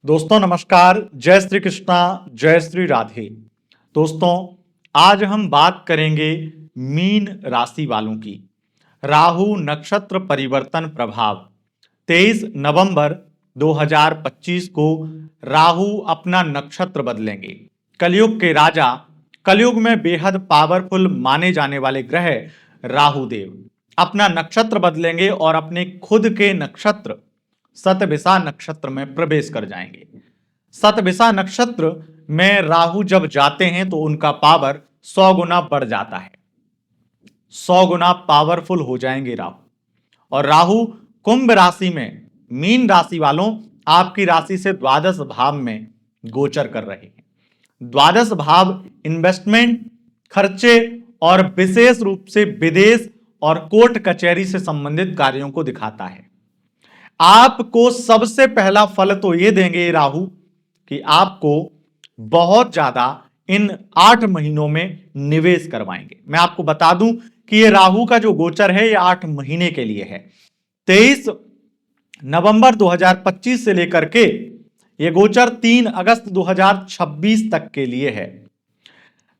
दोस्तों नमस्कार, जय श्री कृष्णा, जय श्री राधे। दोस्तों आज हम बात करेंगे मीन राशि वालों की। राहु नक्षत्र परिवर्तन प्रभाव 23 नवंबर 2025 को राहु अपना नक्षत्र बदलेंगे। कलयुग के राजा, कलयुग में बेहद पावरफुल माने जाने वाले ग्रह राहु देव अपना नक्षत्र बदलेंगे और अपने खुद के नक्षत्र शतभिषा नक्षत्र में प्रवेश कर जाएंगे। शतभिषा नक्षत्र में राहु जब जाते हैं तो उनका पावर 100 गुना बढ़ जाता है। 100 गुना पावरफुल हो जाएंगे राहु। और राहु कुंभ राशि में, मीन राशि वालों, आपकी राशि से द्वादश भाव में गोचर कर रहे हैं। द्वादश भाव इन्वेस्टमेंट, खर्चे और विशेष रूप से विदेश और कोर्ट कचहरी से संबंधित कार्यों को दिखाता है। आपको सबसे पहला फल तो यह देंगे राहु कि आपको बहुत ज्यादा इन 8 महीनों में निवेश करवाएंगे। मैं आपको बता दूं कि ये राहु का जो गोचर है ये 8 महीने के लिए है। 23 नवंबर 2025 से लेकर के ये गोचर 3 अगस्त 2026 तक के लिए है।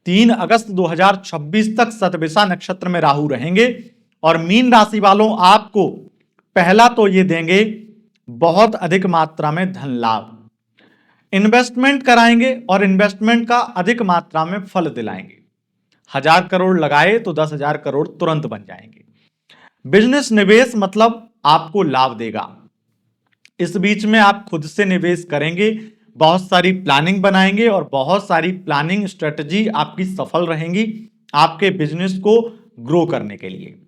3 अगस्त 2026 तक शतभिषा नक्षत्र में राहु रहेंगे और मीन राशि वालों आपको पहला तो ये देंगे बहुत अधिक मात्रा में धन लाभ, इन्वेस्टमेंट कराएंगे और इन्वेस्टमेंट का अधिक मात्रा में फल दिलाएंगे। 1000 करोड़ लगाए तो 10,000 करोड़ तुरंत बन जाएंगे। बिजनेस निवेश मतलब आपको लाभ देगा। इस बीच में आप खुद से निवेश करेंगे, बहुत सारी प्लानिंग बनाएंगे और बहुत सारी प्लानिंग स्ट्रेटजी आपकी सफल रहेंगी आपके बिजनेस को ग्रो करने के लिए।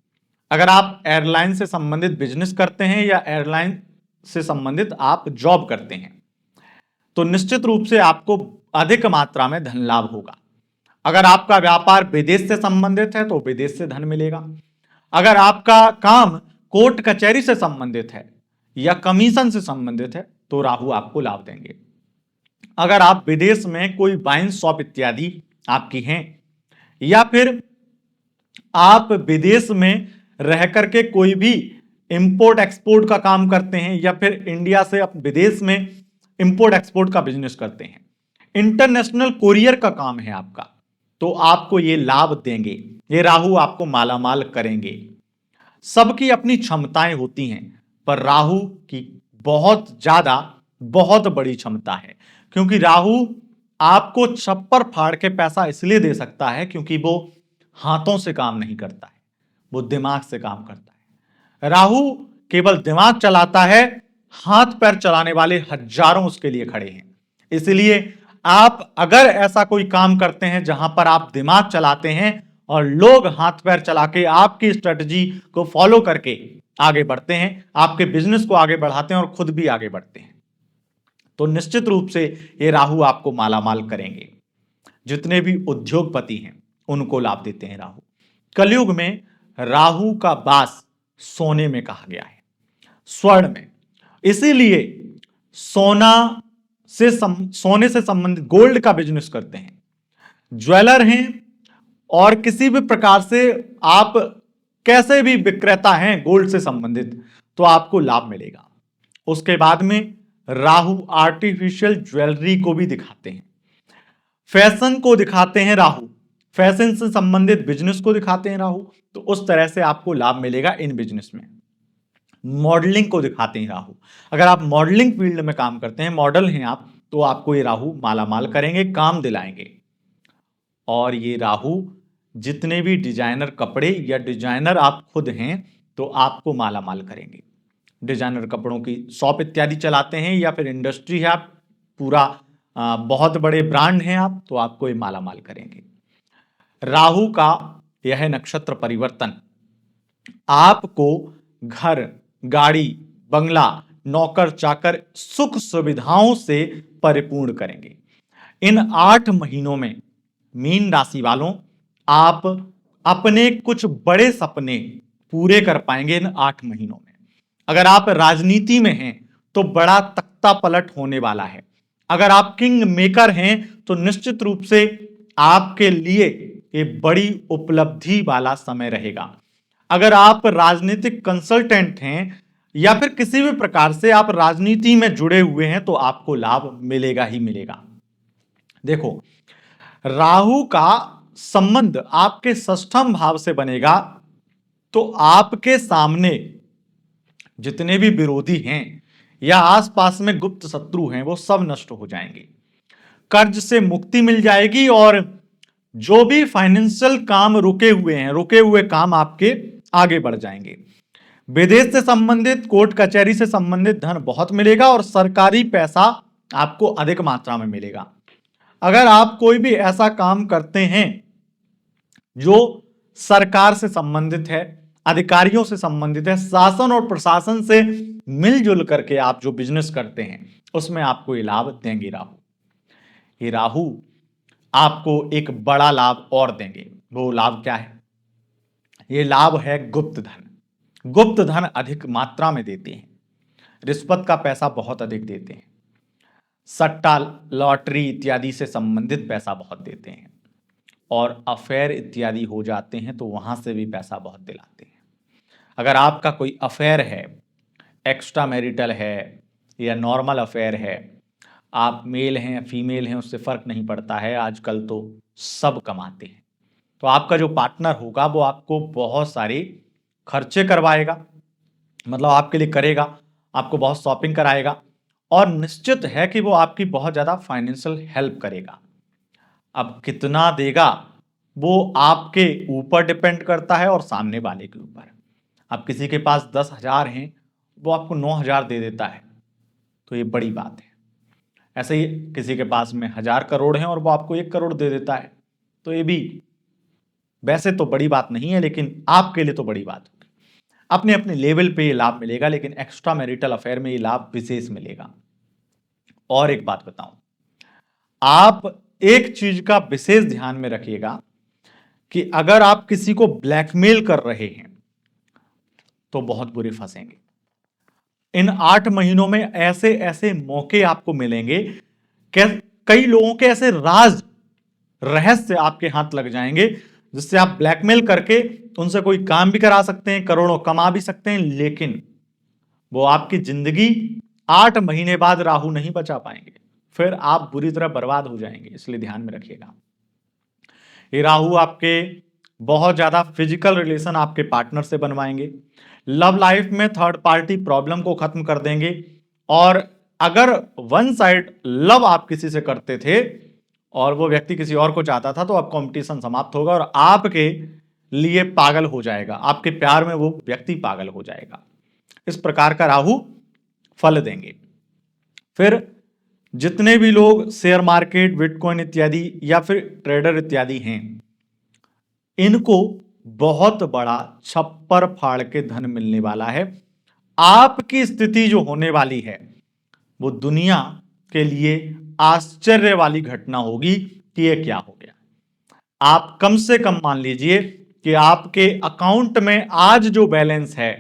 अगर आप एयरलाइन से संबंधित बिजनेस करते हैं या एयरलाइन से संबंधित आप जॉब करते हैं तो निश्चित रूप से आपको अधिक मात्रा में धन लाभ होगा। अगर आपका व्यापार विदेश से संबंधित है तो विदेश से धन मिलेगा। अगर आपका काम कोर्ट कचहरी से संबंधित है या कमीशन से संबंधित है तो राहु आपको लाभ देंगे। अगर आप विदेश में कोई वाइन शॉप इत्यादि आपकी हैं या फिर आप विदेश में रह करके कोई भी इंपोर्ट एक्सपोर्ट का काम करते हैं या फिर इंडिया से आप विदेश में इंपोर्ट एक्सपोर्ट का बिजनेस करते हैं, इंटरनेशनल कोरियर का काम है आपका, तो आपको ये लाभ देंगे। ये राहु आपको मालामाल करेंगे। सबकी अपनी क्षमताएं होती हैं पर राहु की बहुत बड़ी क्षमता है, क्योंकि राहु आपको छप्पर फाड़ के पैसा इसलिए दे सकता है क्योंकि वो हाथों से काम नहीं करता है, वो दिमाग से काम करता है। राहु केवल दिमाग चलाता है, हाथ पैर चलाने वाले हजारों उसके लिए खड़े हैं। इसलिए आप अगर ऐसा कोई काम करते हैं जहां पर आप दिमाग चलाते हैं और लोग हाथ पैर चला के आपकी स्ट्रेटजी को फॉलो करके आगे बढ़ते हैं, आपके बिजनेस को आगे बढ़ाते हैं और खुद भी आगे बढ़ते हैं, तो निश्चित रूप से ये राहु आपको मालामाल करेंगे। जितने भी उद्योगपति हैं उनको लाभ देते हैं राहु। कलयुग में राहु का वास सोने में कहा गया है, स्वर्ण में। इसीलिए सोने से संबंधित गोल्ड का बिजनेस करते हैं, ज्वेलर हैं और किसी भी प्रकार से आप कैसे भी विक्रेता हैं गोल्ड से संबंधित, तो आपको लाभ मिलेगा। उसके बाद में राहु आर्टिफिशियल ज्वेलरी को भी दिखाते हैं, फैशन को दिखाते हैं राहु, फैशन से संबंधित बिजनेस को दिखाते हैं राहु, तो उस तरह से आपको लाभ मिलेगा इन बिजनेस में। मॉडलिंग को दिखाते हैं राहु, अगर आप मॉडलिंग फील्ड में काम करते हैं, मॉडल हैं आप, तो आपको ये राहु मालामाल करेंगे, काम दिलाएंगे। और ये राहु जितने भी डिजाइनर कपड़े या डिजाइनर आप खुद हैं तो आपको मालामाल करेंगे। डिजाइनर कपड़ों की शॉप इत्यादि चलाते हैं या फिर इंडस्ट्री है आप, पूरा बहुत बड़े ब्रांड हैं आप, तो आपको ये मालामाल करेंगे। राहु का यह नक्षत्र परिवर्तन आपको घर, गाड़ी, बंगला, नौकर चाकर, सुख सुविधाओं से परिपूर्ण करेंगे। इन 8 महीनों में मीन राशि वालों आप अपने कुछ बड़े सपने पूरे कर पाएंगे इन 8 महीनों में। अगर आप राजनीति में हैं तो बड़ा तख्ता पलट होने वाला है। अगर आप किंग मेकर हैं तो निश्चित रूप से आपके लिए ये बड़ी उपलब्धि वाला समय रहेगा। अगर आप राजनीतिक कंसल्टेंट हैं या फिर किसी भी प्रकार से आप राजनीति में जुड़े हुए हैं तो आपको लाभ मिलेगा ही मिलेगा। देखो, राहु का संबंध आपके षष्ठम भाव से बनेगा तो आपके सामने जितने भी विरोधी हैं या आसपास में गुप्त शत्रु हैं वो सब नष्ट हो जाएंगे, कर्ज से मुक्ति मिल जाएगी और जो भी फाइनेंशियल काम रुके हुए हैं, रुके हुए काम आपके आगे बढ़ जाएंगे। विदेश से संबंधित, कोर्ट कचहरी से संबंधित धन बहुत मिलेगा और सरकारी पैसा आपको अधिक मात्रा में मिलेगा। अगर आप कोई भी ऐसा काम करते हैं जो सरकार से संबंधित है, अधिकारियों से संबंधित है, शासन और प्रशासन से मिलजुल करके आप जो बिजनेस करते हैं उसमें आपको ये लाभ देंगे राहु। ये राहु आपको एक बड़ा लाभ और देंगे। वो लाभ क्या है? ये लाभ है गुप्त धन। गुप्त धन अधिक मात्रा में देते हैं, रिश्वत का पैसा बहुत अधिक देते हैं, सट्टा, लॉटरी इत्यादि से संबंधित पैसा बहुत देते हैं और अफेयर इत्यादि हो जाते हैं तो वहां से भी पैसा बहुत दिलाते हैं। अगर आपका कोई अफेयर है, एक्स्ट्रा मैरिटल है या नॉर्मल अफेयर है, आप मेल हैं या फीमेल हैं उससे फर्क नहीं पड़ता है, आजकल तो सब कमाते हैं, तो आपका जो पार्टनर होगा वो आपको बहुत सारे खर्चे करवाएगा, मतलब आपके लिए करेगा, आपको बहुत शॉपिंग कराएगा और निश्चित है कि वो आपकी बहुत ज्यादा फाइनेंशियल हेल्प करेगा। अब कितना देगा वो आपके ऊपर डिपेंड करता है और सामने वाले के ऊपर। अब किसी के पास 10,000 हैं, वो आपको 9,000 दे देता है तो ये बड़ी बात है। ऐसे ही किसी के पास में 1,000 करोड़ हैं और वो आपको 1 करोड़ दे देता है तो ये भी वैसे तो बड़ी बात नहीं है, लेकिन आपके लिए तो बड़ी बात होगी। अपने अपने लेवल पे ये लाभ मिलेगा, लेकिन एक्स्ट्रा मैरिटल अफेयर में ये लाभ विशेष मिलेगा। और एक बात बताऊं, आप एक चीज का विशेष ध्यान में रखिएगा कि अगर आप किसी को ब्लैकमेल कर रहे हैं तो बहुत बुरे फंसेंगे। इन 8 महीनों में ऐसे ऐसे मौके आपको मिलेंगे कि कई लोगों के ऐसे राज, रहस्य आपके हाथ लग जाएंगे जिससे आप ब्लैकमेल करके उनसे कोई काम भी करा सकते हैं, करोड़ों कमा भी सकते हैं, लेकिन वो आपकी जिंदगी 8 महीने बाद राहु नहीं बचा पाएंगे, फिर आप बुरी तरह बर्बाद हो जाएंगे। इसलिए ध्यान में रखिएगा। ये राहु आपके बहुत ज्यादा फिजिकल रिलेशन आपके पार्टनर से बनवाएंगे, लव लाइफ में थर्ड पार्टी प्रॉब्लम को खत्म कर देंगे और अगर वन साइड लव आप किसी से करते थे और वो व्यक्ति किसी और को चाहता था तो अब कंपटीशन समाप्त होगा और आपके लिए पागल हो जाएगा, आपके प्यार में वो व्यक्ति पागल हो जाएगा। इस प्रकार का राहु फल देंगे। फिर जितने भी लोग शेयर मार्केट, बिटकॉइन इत्यादि या फिर ट्रेडर इत्यादि हैं, इनको बहुत बड़ा छप्पर फाड़ के धन मिलने वाला है। आपकी स्थिति जो होने वाली है वो दुनिया के लिए आश्चर्य वाली घटना होगी कि ये क्या हो गया। आप कम से कम मान लीजिए कि आपके अकाउंट में आज जो बैलेंस है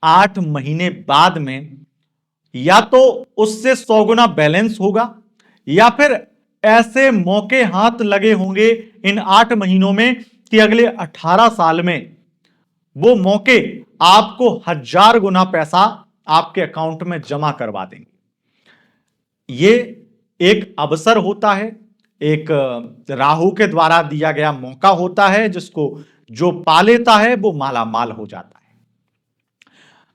8 महीने बाद में या तो उससे 100 गुना बैलेंस होगा या फिर ऐसे मौके हाथ लगे होंगे इन 8 महीनों में कि अगले 18 साल में वो मौके आपको 1000 गुना पैसा आपके अकाउंट में जमा करवा देंगे। ये एक अवसर होता है, एक राहु के द्वारा दिया गया मौका होता है जिसको जो पा लेता है वो माला माल हो जाता है।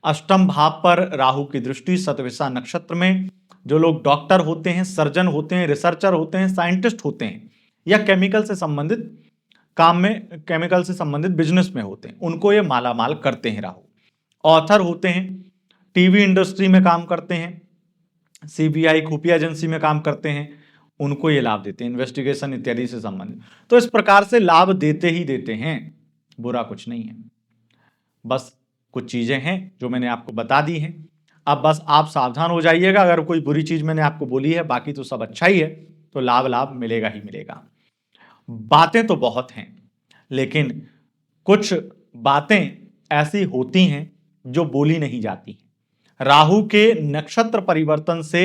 अष्टम भाव पर राहु की दृष्टि शतभिषा नक्षत्र में जो लोग डॉक्टर होते हैं, सर्जन होते हैं, रिसर्चर होते हैं, साइंटिस्ट होते हैं या केमिकल से संबंधित काम में, केमिकल से संबंधित बिजनेस में होते हैं, उनको ये माला माल करते हैं राहु। ऑथर होते हैं, टीवी इंडस्ट्री में काम करते हैं, सीबीआई खुफिया एजेंसी में काम करते हैं, उनको ये लाभ देते हैं, इन्वेस्टिगेशन इत्यादि से संबंधित। तो इस प्रकार से लाभ देते ही देते हैं, बुरा कुछ नहीं है। बस कुछ चीजें हैं जो मैंने आपको बता दी हैं। अब बस आप सावधान हो जाइएगा अगर कोई बुरी चीज मैंने आपको बोली है, बाकी तो सब अच्छा ही है, तो लाभ लाभ मिलेगा ही मिलेगा। बातें तो बहुत हैं, लेकिन कुछ बातें ऐसी होती हैं जो बोली नहीं जाती। राहु के नक्षत्र परिवर्तन से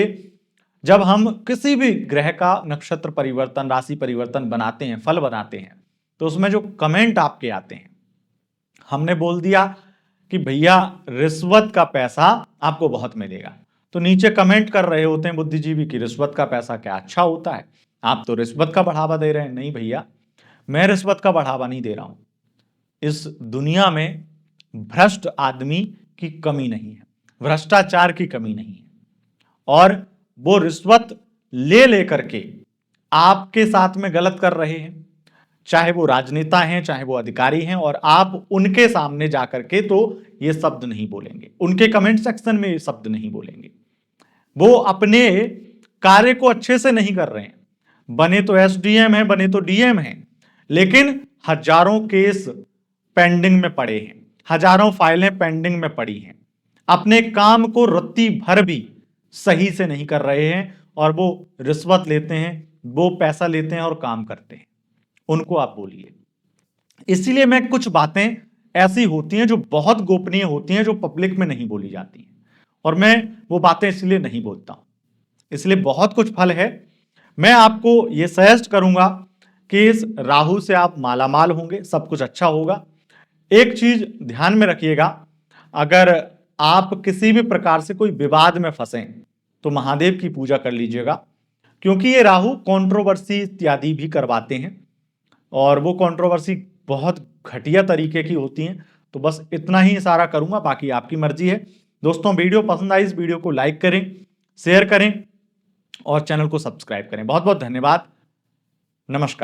जब हम किसी भी ग्रह का नक्षत्र परिवर्तन, राशि परिवर्तन बनाते हैं, फल बनाते हैं, तो उसमें जो कमेंट आपके आते हैं, हमने बोल दिया कि कि भैया रिश्वत का पैसा आपको बहुत मिलेगा, तो नीचे कमेंट कर रहे होते हैं बुद्धिजीवी कि रिश्वत का पैसा क्या अच्छा होता है, आप तो रिश्वत का बढ़ावा दे रहे हैं। नहीं भैया, मैं रिश्वत का बढ़ावा नहीं दे रहा हूं। इस दुनिया में भ्रष्ट आदमी की कमी नहीं है, भ्रष्टाचार की कमी नहीं है, और वो रिश्वत ले लेकर के आपके साथ में गलत कर रहे हैं, चाहे वो राजनेता हैं, चाहे वो अधिकारी हैं, और आप उनके सामने जाकर के तो ये शब्द नहीं बोलेंगे, उनके कमेंट सेक्शन में ये शब्द नहीं बोलेंगे। वो अपने कार्य को अच्छे से नहीं कर रहे हैं, बने तो एसडीएम हैं, बने तो डीएम हैं, लेकिन हजारों केस पेंडिंग में पड़े हैं, हजारों फाइलें पेंडिंग में पड़ी हैं, अपने काम को रत्ती भर भी सही से नहीं कर रहे हैं, और वो रिश्वत लेते हैं, वो पैसा लेते हैं और काम करते हैं। उनको आप बोलिए। इसीलिए मैं कुछ बातें ऐसी होती हैं जो बहुत गोपनीय होती हैं, जो पब्लिक में नहीं बोली जाती हैं, और मैं वो बातें इसलिए नहीं बोलता हूं। इसलिए बहुत कुछ फल है। मैं आपको ये सजेस्ट करूंगा कि इस राहु से आप मालामाल होंगे, सब कुछ अच्छा होगा। एक चीज ध्यान में रखिएगा, अगर आप किसी भी प्रकार से कोई विवाद में फंसे तो महादेव की पूजा कर लीजिएगा, क्योंकि ये राहु कंट्रोवर्सी इत्यादि भी करवाते हैं, और वो कंट्रोवर्सी बहुत घटिया तरीके की होती हैं। तो बस इतना ही इशारा करूंगा, बाकी आपकी मर्जी है। दोस्तों, वीडियो पसंद आई, इस वीडियो को लाइक करें, शेयर करें और चैनल को सब्सक्राइब करें। बहुत बहुत धन्यवाद। नमस्कार।